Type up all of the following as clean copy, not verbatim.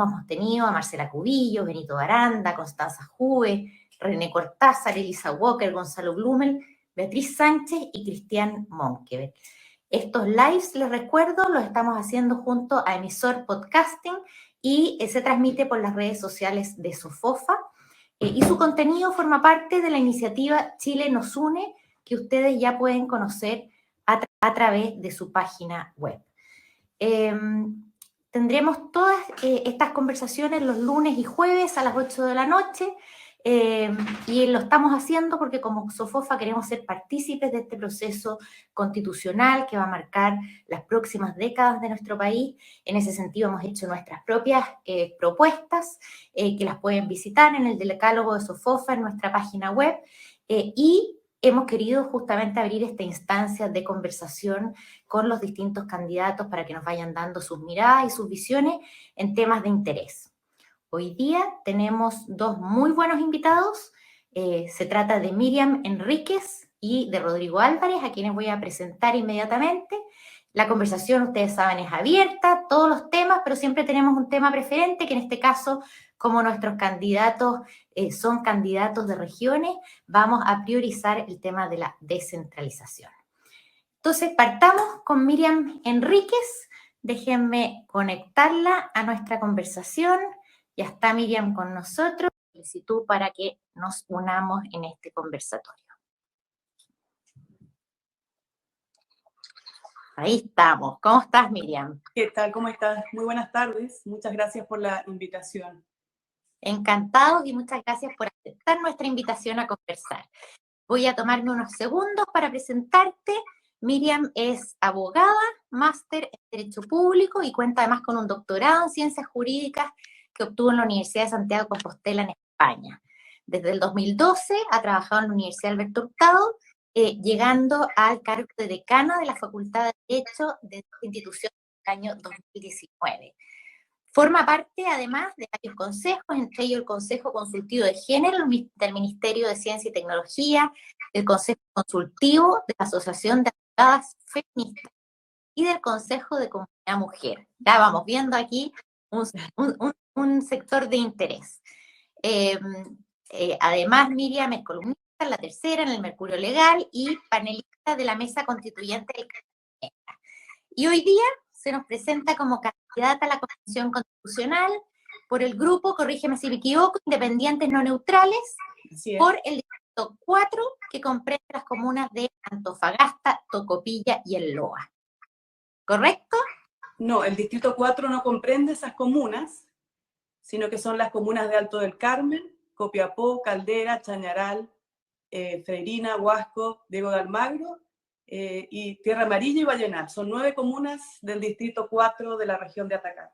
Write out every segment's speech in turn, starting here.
hemos tenido a Marcela Cubillos, Benito Baranda, Constanza Juve, René Cortázar, Elisa Walker, Gonzalo Blumel, Beatriz Sánchez y Cristian Monkever. Estos lives, les recuerdo, los estamos haciendo junto a Emisor Podcasting y se transmite por las redes sociales de Sofofa. Y su contenido forma parte de la iniciativa Chile nos une, que ustedes ya pueden conocer a través de su página web. Tendremos todas estas conversaciones los lunes y jueves a las 8 de la noche, y lo estamos haciendo porque como Sofofa queremos ser partícipes de este proceso constitucional que va a marcar las próximas décadas de nuestro país. En ese sentido hemos hecho nuestras propias propuestas, que las pueden visitar en el decálogo de Sofofa en nuestra página web, y hemos querido justamente abrir esta instancia de conversación con los distintos candidatos para que nos vayan dando sus miradas y sus visiones en temas de interés. Hoy día tenemos dos muy buenos invitados. Se trata de Miriam Enríquez y de Rodrigo Álvarez, a quienes voy a presentar inmediatamente. La conversación, ustedes saben, es abierta, todos los temas, pero siempre tenemos un tema preferente, que en este caso, como nuestros candidatos son candidatos de regiones, vamos a priorizar el tema de la descentralización. Entonces, partamos con Miriam Enríquez. Déjenme conectarla a nuestra conversación. Ya está Miriam con nosotros. Solicitud para que nos unamos en este conversatorio. Ahí estamos. ¿Cómo estás, Miriam? ¿Qué tal? ¿Cómo estás? Muy buenas tardes. Muchas gracias por la invitación. Encantados y muchas gracias por aceptar nuestra invitación a conversar. Voy a tomarme unos segundos para presentarte. Miriam es abogada, máster en Derecho Público y cuenta además con un doctorado en Ciencias Jurídicas que obtuvo en la Universidad de Santiago de Compostela en España. Desde el 2012 ha trabajado en la Universidad Alberto Hurtado, llegando al cargo de decana de la Facultad de Derecho de esta institución en el año 2019. Forma parte, además, de varios consejos, entre ellos el Consejo Consultivo de Género del Ministerio de Ciencia y Tecnología, el Consejo Consultivo de la Asociación de Abogadas Feministas y del Consejo de Comunidad Mujer. Ya vamos viendo aquí un sector de interés. Además, Miriam es columnista en La Tercera, en el Mercurio Legal y panelista de la Mesa Constituyente del Canadá. Y hoy día se nos presenta como candidata a la Convención Constitucional por el grupo, corrígeme si me equivoco, Independientes No Neutrales, por el distrito 4, que comprende las comunas de Antofagasta, Tocopilla y El Loa. ¿Correcto? No, el distrito 4 no comprende esas comunas, sino que son las comunas de Alto del Carmen, Copiapó, Caldera, Chañaral, Freirina, Huasco, Diego de Almagro, y Tierra Amarilla y Vallenar. Son 9 comunas del distrito 4 de la región de Atacama.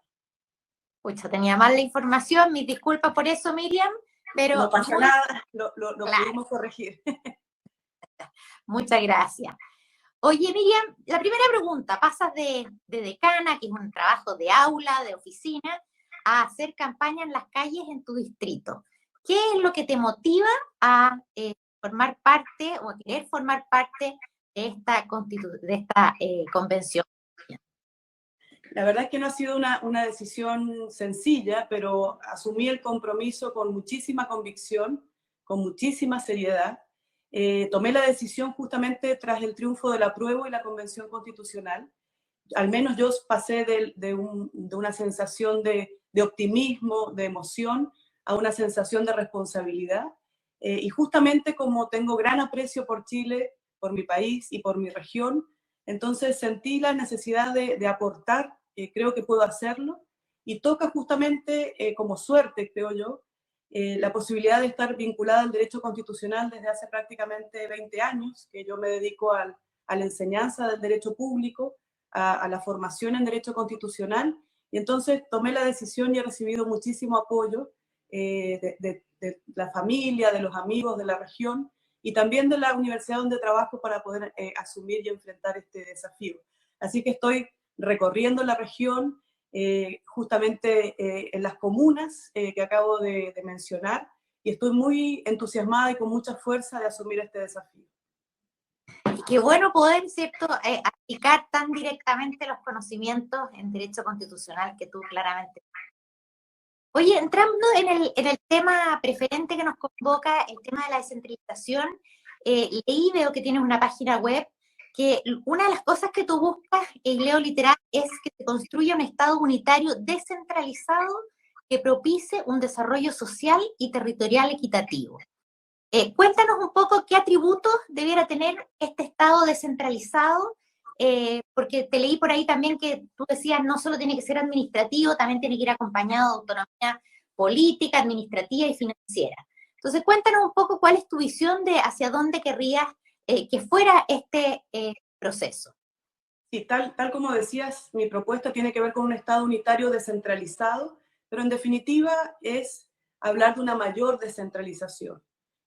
Pucha, tenía mal la información, mis disculpas por eso, Miriam, pero... No pasa nada, lo claro. Pudimos corregir. Muchas gracias. Oye, Miriam, la primera pregunta, pasas de decana, que es un trabajo de aula, de oficina, a hacer campaña en las calles en tu distrito. ¿Qué es lo que te motiva a formar parte o a querer formar parte de esta convención? La verdad es que no ha sido una decisión sencilla, pero asumí el compromiso con muchísima convicción, con muchísima seriedad. Tomé la decisión justamente tras el triunfo del apruebo y la Convención Constitucional. Al menos yo pasé de una sensación de optimismo, de emoción, a una sensación de responsabilidad. Y justamente como tengo gran aprecio por Chile, por mi país y por mi región, entonces sentí la necesidad de aportar, creo que puedo hacerlo, y toca justamente como suerte, creo yo, la posibilidad de estar vinculada al derecho constitucional desde hace prácticamente 20 años, que yo me dedico a la enseñanza del derecho público, a la formación en derecho constitucional, y entonces tomé la decisión y he recibido muchísimo apoyo de la familia, de los amigos de la región, y también de la universidad donde trabajo para poder asumir y enfrentar este desafío. Así que estoy recorriendo la región, justamente en las comunas que acabo de mencionar, y estoy muy entusiasmada y con mucha fuerza de asumir este desafío. Y qué bueno poder, ¿cierto?, aplicar tan directamente los conocimientos en derecho constitucional que tú claramente Oye, entrando en el tema preferente que nos convoca, el tema de la descentralización, leí, veo que tienes una página web, que una de las cosas que tú buscas, leo literal, es que se construya un Estado unitario descentralizado que propicie un desarrollo social y territorial equitativo. Cuéntanos un poco qué atributos debiera tener este Estado descentralizado, porque te leí por ahí también que tú decías no solo tiene que ser administrativo, también tiene que ir acompañado de autonomía política, administrativa y financiera. Entonces, cuéntanos un poco cuál es tu visión de hacia dónde querrías que fuera este proceso. Sí, tal como decías, mi propuesta tiene que ver con un Estado unitario descentralizado, pero en definitiva es hablar de una mayor descentralización.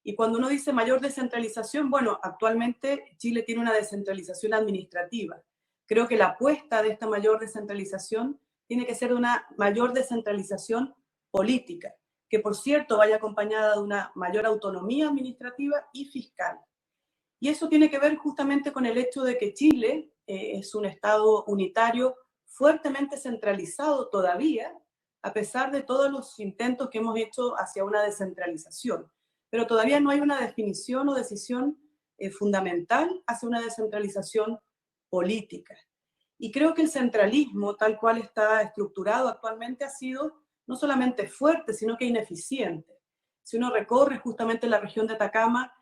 Y cuando uno dice mayor descentralización, bueno, actualmente Chile tiene una descentralización administrativa. Creo que la apuesta de esta mayor descentralización tiene que ser una mayor descentralización política, que por cierto vaya acompañada de una mayor autonomía administrativa y fiscal. Y eso tiene que ver justamente con el hecho de que Chile es un Estado unitario fuertemente centralizado todavía, a pesar de todos los intentos que hemos hecho hacia una descentralización. Pero todavía no hay una definición o decisión fundamental hacia una descentralización política. Y creo que el centralismo, tal cual está estructurado actualmente, ha sido no solamente fuerte, sino que ineficiente. Si uno recorre justamente la región de Atacama,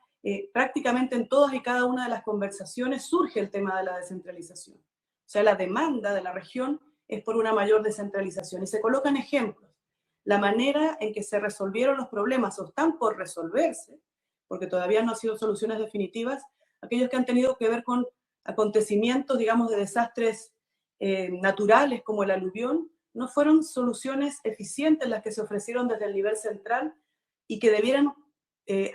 prácticamente en todas y cada una de las conversaciones surge el tema de la descentralización. O sea, la demanda de la región es por una mayor descentralización. Y se colocan ejemplos. La manera en que se resolvieron los problemas o están por resolverse, porque todavía no han sido soluciones definitivas, aquellos que han tenido que ver con acontecimientos, digamos, de desastres naturales como el aluvión, no fueron soluciones eficientes las que se ofrecieron desde el nivel central y que debieran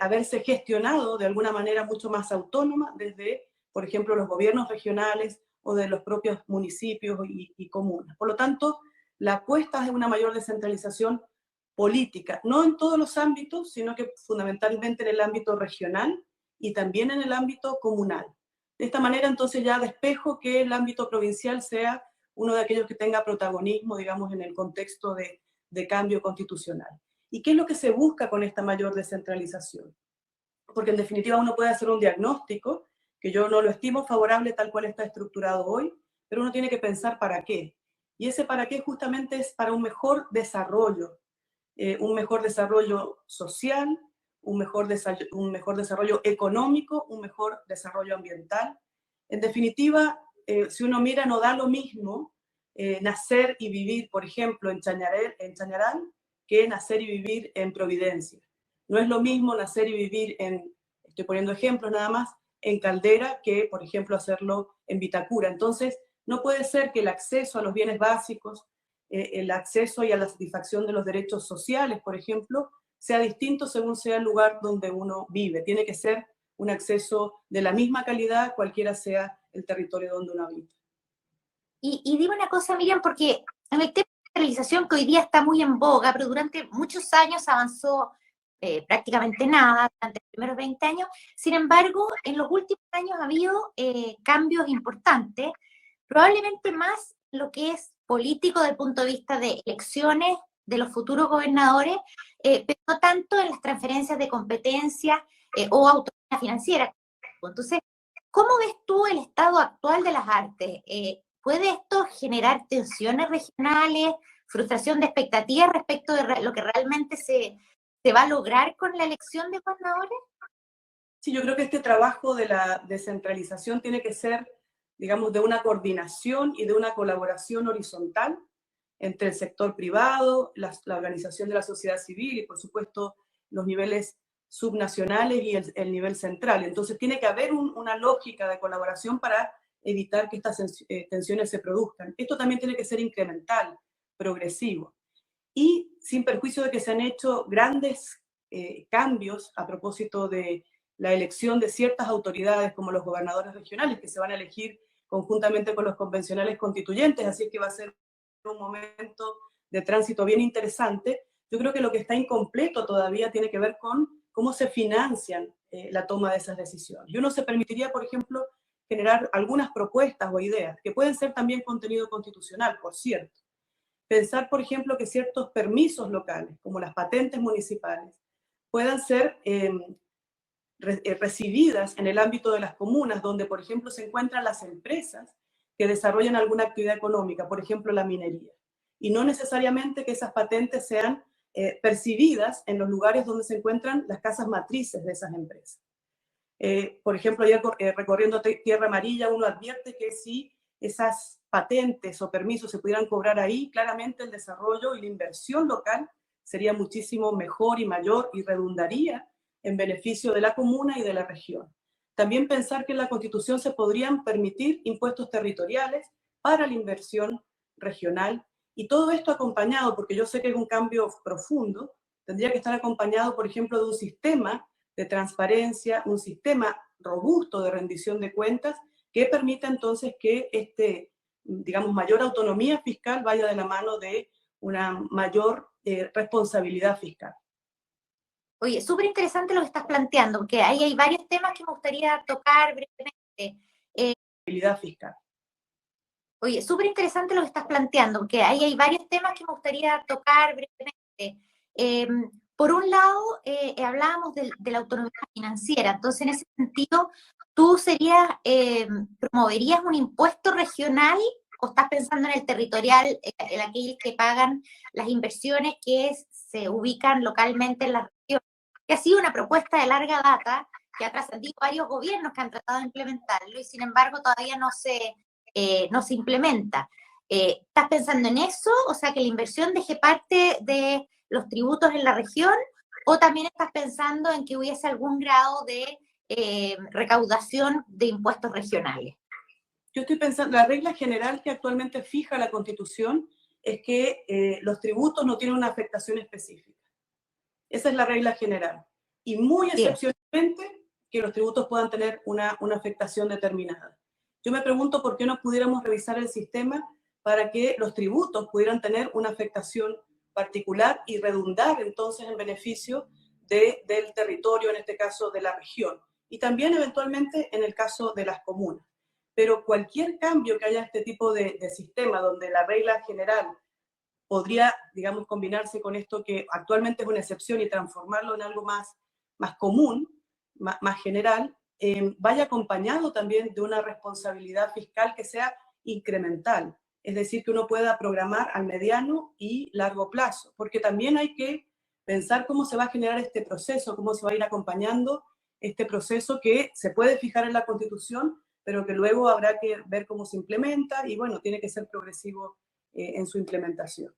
haberse gestionado de alguna manera mucho más autónoma desde, por ejemplo, los gobiernos regionales o de los propios municipios y comunas. Por lo tanto, la apuesta es una mayor descentralización política, no en todos los ámbitos, sino que fundamentalmente en el ámbito regional y también en el ámbito comunal. De esta manera, entonces, ya despejo que el ámbito provincial sea uno de aquellos que tenga protagonismo, digamos, en el contexto de cambio constitucional. ¿Y qué es lo que se busca con esta mayor descentralización? Porque en definitiva uno puede hacer un diagnóstico, que yo no lo estimo favorable tal cual está estructurado hoy, pero uno tiene que pensar para qué. Y ese para qué justamente es para un mejor desarrollo social, un mejor desarrollo económico, un mejor desarrollo ambiental. En definitiva, si uno mira, no da lo mismo nacer y vivir, por ejemplo, en Chañaral, que nacer y vivir en Providencia. No es lo mismo nacer y vivir estoy poniendo ejemplos nada más, en Caldera que, por ejemplo, hacerlo en Vitacura. Entonces, no puede ser que el acceso a los bienes básicos, el acceso y a la satisfacción de los derechos sociales, por ejemplo, sea distinto según sea el lugar donde uno vive. Tiene que ser un acceso de la misma calidad, cualquiera sea el territorio donde uno habita. Y dime una cosa, Miriam, porque en el tema de la digitalización que hoy día está muy en boga, pero durante muchos años avanzó prácticamente nada, durante los primeros 20 años. Sin embargo, en los últimos años ha habido cambios importantes, probablemente más lo que es político desde el punto de vista de elecciones de los futuros gobernadores, pero no tanto en las transferencias de competencia o autonomía financiera. Entonces, ¿cómo ves tú el estado actual de las artes? ¿Puede esto generar tensiones regionales, frustración de expectativas respecto de lo que realmente se va a lograr con la elección de gobernadores? Sí, yo creo que este trabajo de la descentralización tiene que ser, digamos, de una coordinación y de una colaboración horizontal entre el sector privado, la organización de la sociedad civil y, por supuesto, los niveles subnacionales y el nivel central. Entonces, tiene que haber una lógica de colaboración para evitar que estas tensiones se produzcan. Esto también tiene que ser incremental, progresivo. Y sin perjuicio de que se han hecho grandes cambios a propósito de la elección de ciertas autoridades como los gobernadores regionales que se van a elegir conjuntamente con los convencionales constituyentes, así que va a ser un momento de tránsito bien interesante. Yo creo que lo que está incompleto todavía tiene que ver con cómo se financian la toma de esas decisiones. Y uno se permitiría, por ejemplo, generar algunas propuestas o ideas, que pueden ser también contenido constitucional, por cierto, pensar, por ejemplo, que ciertos permisos locales, como las patentes municipales, puedan ser recibidas en el ámbito de las comunas, donde, por ejemplo, se encuentran las empresas que desarrollan alguna actividad económica, por ejemplo, la minería. Y no necesariamente que esas patentes sean percibidas en los lugares donde se encuentran las casas matrices de esas empresas. Por ejemplo, ayer recorriendo Tierra Amarilla, uno advierte que si esas patentes o permisos se pudieran cobrar ahí, claramente el desarrollo y la inversión local sería muchísimo mejor y mayor y redundaría en beneficio de la comuna y de la región. También pensar que en la Constitución se podrían permitir impuestos territoriales para la inversión regional, y todo esto acompañado, porque yo sé que es un cambio profundo, tendría que estar acompañado, por ejemplo, de un sistema de transparencia, un sistema robusto de rendición de cuentas que permita entonces que digamos, mayor autonomía fiscal vaya de la mano de una mayor responsabilidad fiscal. Oye, súper interesante lo que estás planteando, porque ahí hay varios temas que me gustaría tocar brevemente. Responsabilidad fiscal. Oye, súper interesante lo que estás planteando, porque ahí hay varios temas que me gustaría tocar brevemente. Por un lado, hablábamos de la autonomía financiera, entonces en ese sentido, ¿tú promoverías un impuesto regional o estás pensando en el territorial, en aquellos que pagan las inversiones que se ubican localmente en la región? Que ha sido una propuesta de larga data que ha trascendido varios gobiernos que han tratado de implementarlo y sin embargo todavía no se implementa. ¿Estás pensando en eso? O sea, que la inversión deje parte de los tributos en la región, o también estás pensando en que hubiese algún grado de recaudación de impuestos regionales. Yo estoy pensando, la regla general que actualmente fija la Constitución es que los tributos no tienen una afectación específica. Esa es la regla general. Y muy excepcionalmente que los tributos puedan tener una afectación determinada. Yo me pregunto por qué no pudiéramos revisar el sistema para que los tributos pudieran tener una afectación particular y redundar entonces en beneficio del territorio, en este caso de la región, y también eventualmente en el caso de las comunas. Pero cualquier cambio que haya en este tipo de sistema donde la regla general podría, digamos, combinarse con esto que actualmente es una excepción y transformarlo en algo más común, más general, vaya acompañado también de una responsabilidad fiscal que sea incremental, es decir, que uno pueda programar al mediano y largo plazo, porque también hay que pensar cómo se va a generar este proceso, cómo se va a ir acompañando este proceso que se puede fijar en la Constitución, pero que luego habrá que ver cómo se implementa y bueno, tiene que ser progresivo en su implementación.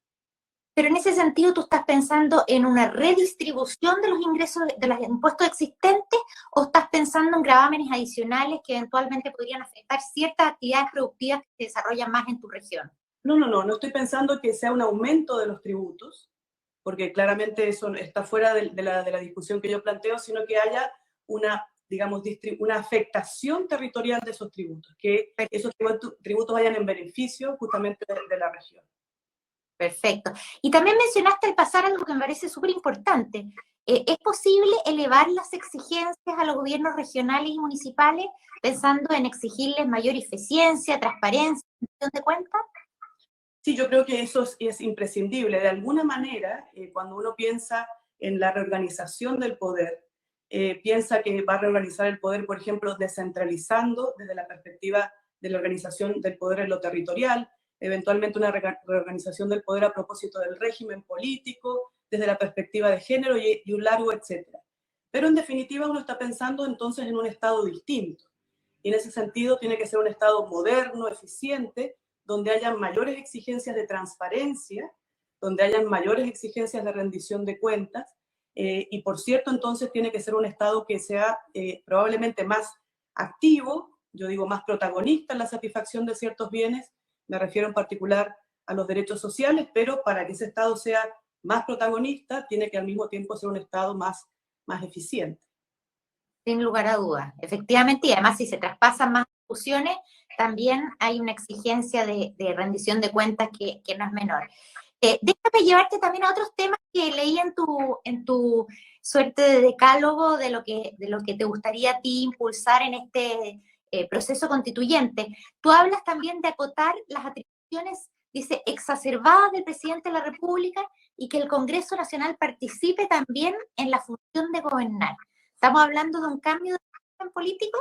Pero en ese sentido, ¿tú estás pensando en una redistribución de los ingresos de los impuestos existentes o estás pensando en gravámenes adicionales que eventualmente podrían afectar ciertas actividades productivas que se desarrollan más en tu región? No estoy pensando que sea un aumento de los tributos, porque claramente eso está fuera de la discusión que yo planteo, sino que haya una, digamos, una afectación territorial de esos tributos, que esos tributos vayan en beneficio justamente de la región. Perfecto. Y también mencionaste al pasar algo que me parece súper importante. ¿Es posible elevar las exigencias a los gobiernos regionales y municipales pensando en exigirles mayor eficiencia, transparencia, rendición de cuentas? Sí, yo creo que eso es imprescindible. De alguna manera, cuando uno piensa en la reorganización del poder, piensa que va a reorganizar el poder, por ejemplo, descentralizando desde la perspectiva de la organización del poder en lo territorial, eventualmente una reorganización del poder a propósito del régimen político, desde la perspectiva de género y un largo etcétera. Pero en definitiva uno está pensando entonces en un Estado distinto. Y en ese sentido tiene que ser un Estado moderno, eficiente, donde hayan mayores exigencias de transparencia, donde hayan mayores exigencias de rendición de cuentas, y por cierto, entonces tiene que ser un Estado que sea probablemente más activo, yo digo más protagonista en la satisfacción de ciertos bienes, me refiero en particular a los derechos sociales, pero para que ese Estado sea más protagonista, tiene que al mismo tiempo ser un Estado más eficiente. Sin lugar a dudas, efectivamente, y además si se traspasan más funciones, también hay una exigencia de rendición de cuentas que no es menor. Déjame llevarte también a otros temas que leí en tu suerte de decálogo de lo que te gustaría a ti impulsar en este proceso constituyente. Tú hablas también de acotar las atribuciones dice, exacerbadas del presidente de la República y que el Congreso Nacional participe también en la función de gobernar. ¿Estamos hablando de un cambio de régimen político?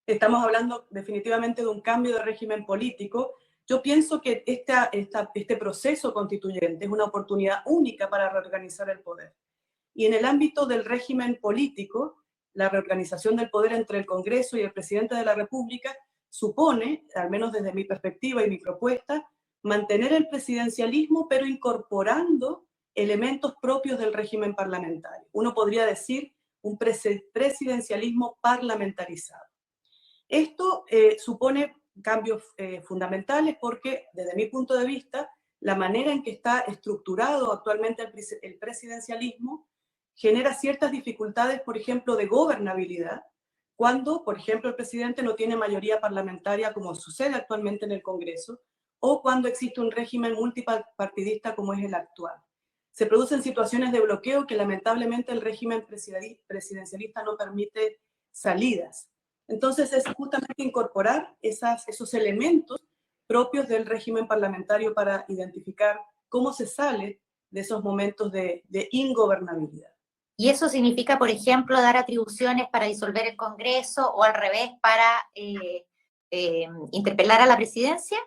Estamos hablando definitivamente de un cambio de régimen político. Yo pienso que este proceso constituyente es una oportunidad única para reorganizar el poder. Y en el ámbito del régimen político, la reorganización del poder entre el Congreso y el presidente de la República supone, al menos desde mi perspectiva y mi propuesta, mantener el presidencialismo, pero incorporando elementos propios del régimen parlamentario. Uno podría decir un presidencialismo parlamentarizado. Esto supone cambios fundamentales porque, desde mi punto de vista, la manera en que está estructurado actualmente el presidencialismo genera ciertas dificultades, por ejemplo, de gobernabilidad, cuando, por ejemplo, el presidente no tiene mayoría parlamentaria, como sucede actualmente en el Congreso, o cuando existe un régimen multipartidista como es el actual. Se producen situaciones de bloqueo que lamentablemente el régimen presidencialista no permite salidas. Entonces es justamente incorporar esos elementos propios del régimen parlamentario para identificar cómo se sale de esos momentos de ingobernabilidad. Y eso significa, por ejemplo, dar atribuciones para disolver el Congreso o al revés para interpelar a la presidencia.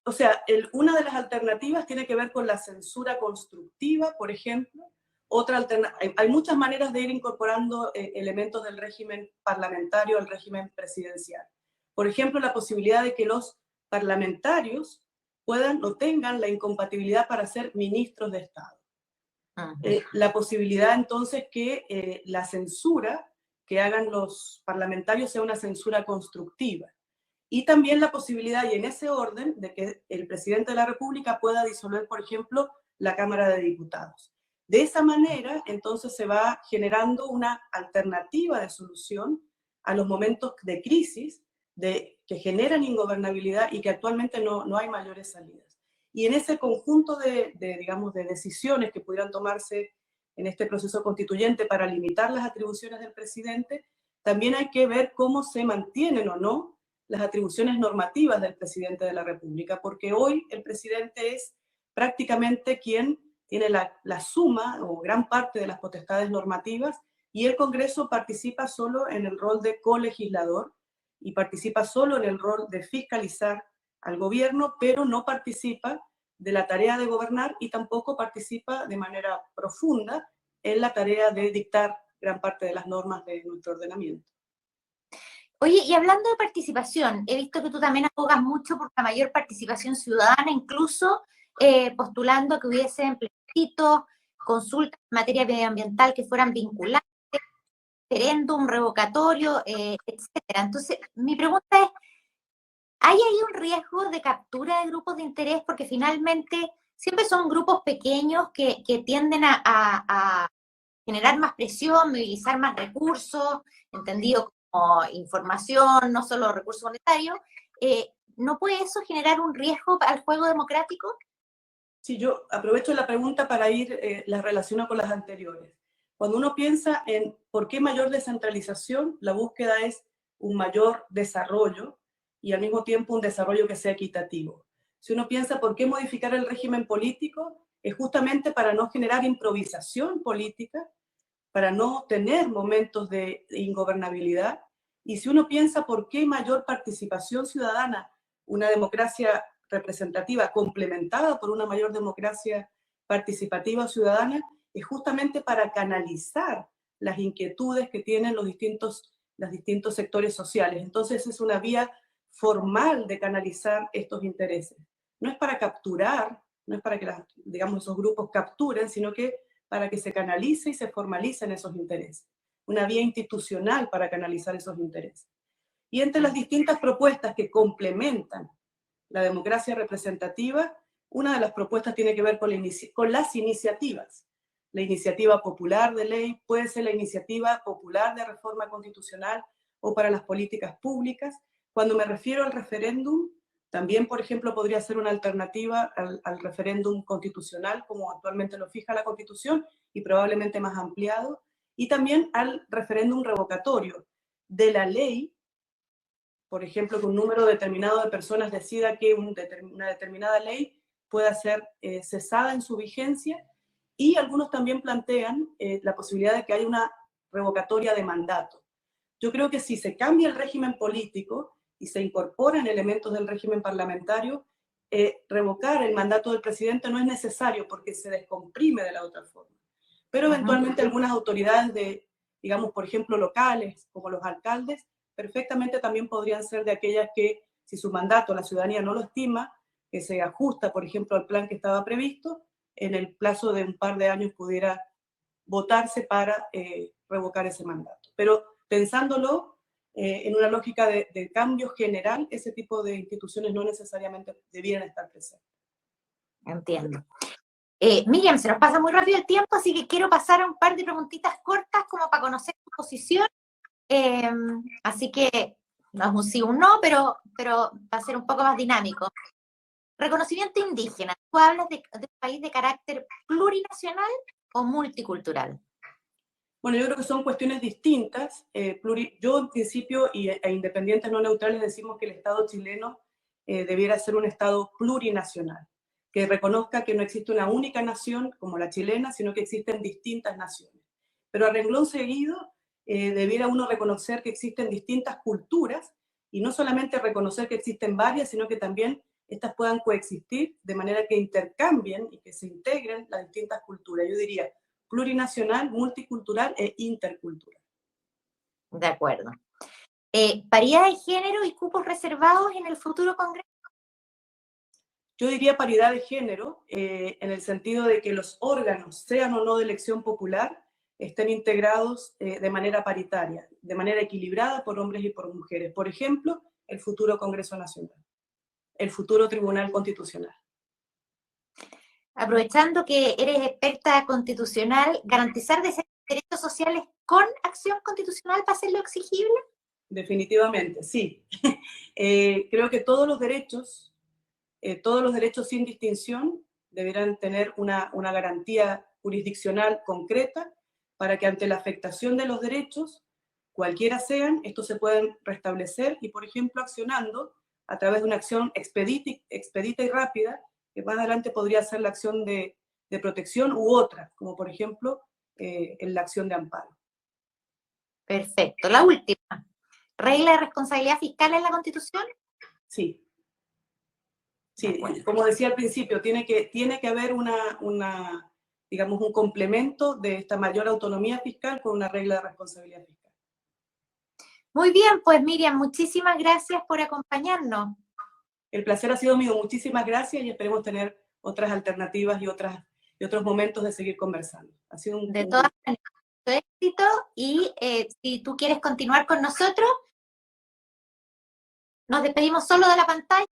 O sea, una de las alternativas tiene que ver con la censura constructiva, por ejemplo. Hay muchas maneras de ir incorporando elementos del régimen parlamentario al régimen presidencial. Por ejemplo, la posibilidad de que los parlamentarios puedan o tengan la incompatibilidad para ser ministros de Estado. La posibilidad entonces que la censura que hagan los parlamentarios sea una censura constructiva. Y también la posibilidad, y en ese orden, de que el presidente de la República pueda disolver, por ejemplo, la Cámara de Diputados. De esa manera, entonces, se va generando una alternativa de solución a los momentos de crisis que generan ingobernabilidad y que actualmente no hay mayores salidas. Y en ese conjunto digamos, de decisiones que pudieran tomarse en este proceso constituyente para limitar las atribuciones del presidente, también hay que ver cómo se mantienen o no las atribuciones normativas del presidente de la República, porque hoy el presidente es prácticamente quien tiene la suma o gran parte de las potestades normativas y el Congreso participa solo en el rol de colegislador y participa solo en el rol de fiscalizar al gobierno, pero no participa de la tarea de gobernar y tampoco participa de manera profunda en la tarea de dictar gran parte de las normas de nuestro ordenamiento. Oye, y hablando de participación, he visto que tú también abogas mucho por la mayor participación ciudadana, incluso postulando que hubiesen plebiscitos, consultas en materia medioambiental que fueran vinculantes, referéndum, revocatorio, etcétera. Entonces, mi pregunta es, ¿hay ahí un riesgo de captura de grupos de interés? Porque finalmente siempre son grupos pequeños que tienden a generar más presión, movilizar más recursos, entendido como información, no solo recursos monetarios. ¿No puede eso generar un riesgo al juego democrático? Sí, yo aprovecho la pregunta para la relaciono con las anteriores. Cuando uno piensa en por qué mayor descentralización, la búsqueda es un mayor desarrollo y al mismo tiempo un desarrollo que sea equitativo. Si uno piensa por qué modificar el régimen político, es justamente para no generar improvisación política, para no tener momentos de ingobernabilidad. Y si uno piensa por qué mayor participación ciudadana, una democracia representativa complementada por una mayor democracia participativa ciudadana, es justamente para canalizar las inquietudes que tienen los distintos sectores sociales. Entonces es una vía formal de canalizar estos intereses. No es para capturar, no es para que digamos, esos grupos capturen, sino que para que se canalice y se formalicen esos intereses. Una vía institucional para canalizar esos intereses. Y entre las distintas propuestas que complementan la democracia representativa, una de las propuestas tiene que ver con las iniciativas. La iniciativa popular de ley puede ser la iniciativa popular de reforma constitucional o para las políticas públicas. Cuando me refiero al referéndum, también, por ejemplo, podría ser una alternativa al referéndum constitucional, como actualmente lo fija la Constitución, y probablemente más ampliado, y también al referéndum revocatorio de la ley, por ejemplo, que un número determinado de personas decida que una determinada ley pueda ser cesada en su vigencia, y algunos también plantean la posibilidad de que haya una revocatoria de mandato. Yo creo que si se cambia el régimen político y se incorporan elementos del régimen parlamentario, revocar el mandato del presidente no es necesario porque se descomprime de la otra forma. Pero eventualmente algunas autoridades digamos, por ejemplo, locales, como los alcaldes, perfectamente también podrían ser de aquellas que, si su mandato la ciudadanía no lo estima, que se ajusta, por ejemplo, al plan que estaba previsto, en el plazo de un par de años pudiera votarse para revocar ese mandato. Pero pensándolo en una lógica de cambio general, ese tipo de instituciones no necesariamente debieran estar presentes. Entiendo. Miriam, se nos pasa muy rápido el tiempo, así que quiero pasar a un par de preguntitas cortas como para conocer tu posición. Así que no es un sí o un no, pero va a ser un poco más dinámico. Reconocimiento indígena. ¿Tú hablas de un país de carácter plurinacional o multicultural? Bueno, yo creo que son cuestiones distintas. Yo, en principio, e independientes no neutrales, decimos que el Estado chileno debiera ser un Estado plurinacional, que reconozca que no existe una única nación como la chilena, sino que existen distintas naciones. Pero a renglón seguido, debiera uno reconocer que existen distintas culturas, y no solamente reconocer que existen varias, sino que también estas puedan coexistir de manera que intercambien y que se integren las distintas culturas. Yo diría plurinacional, multicultural e intercultural. De acuerdo. ¿Paridad de género y cupos reservados en el futuro Congreso? Yo diría paridad de género, en el sentido de que los órganos, sean o no de elección popular, estén integrados de manera paritaria, de manera equilibrada por hombres y por mujeres. Por ejemplo, el futuro Congreso Nacional, el futuro Tribunal Constitucional. Aprovechando que eres experta constitucional, ¿garantizar derechos sociales con acción constitucional para hacerlo exigible? Definitivamente, sí. Creo que todos los derechos sin distinción deberán tener una garantía jurisdiccional concreta para que ante la afectación de los derechos, cualquiera sean, estos se pueden restablecer y, por ejemplo, accionando a través de una acción expedita y rápida, que más adelante podría ser la acción de protección u otra, como por ejemplo en la acción de amparo. Perfecto. La última. ¿Regla de responsabilidad fiscal en la Constitución? Sí. Sí, como decía al principio, tiene que haber digamos, un complemento de esta mayor autonomía fiscal con una regla de responsabilidad fiscal. Muy bien, pues Miriam, muchísimas gracias por acompañarnos. El placer ha sido mío, muchísimas gracias, y esperemos tener otras alternativas y otros momentos de seguir conversando. Ha sido de todas maneras, mucho éxito, y si tú quieres continuar con nosotros, nos despedimos solo de la pantalla.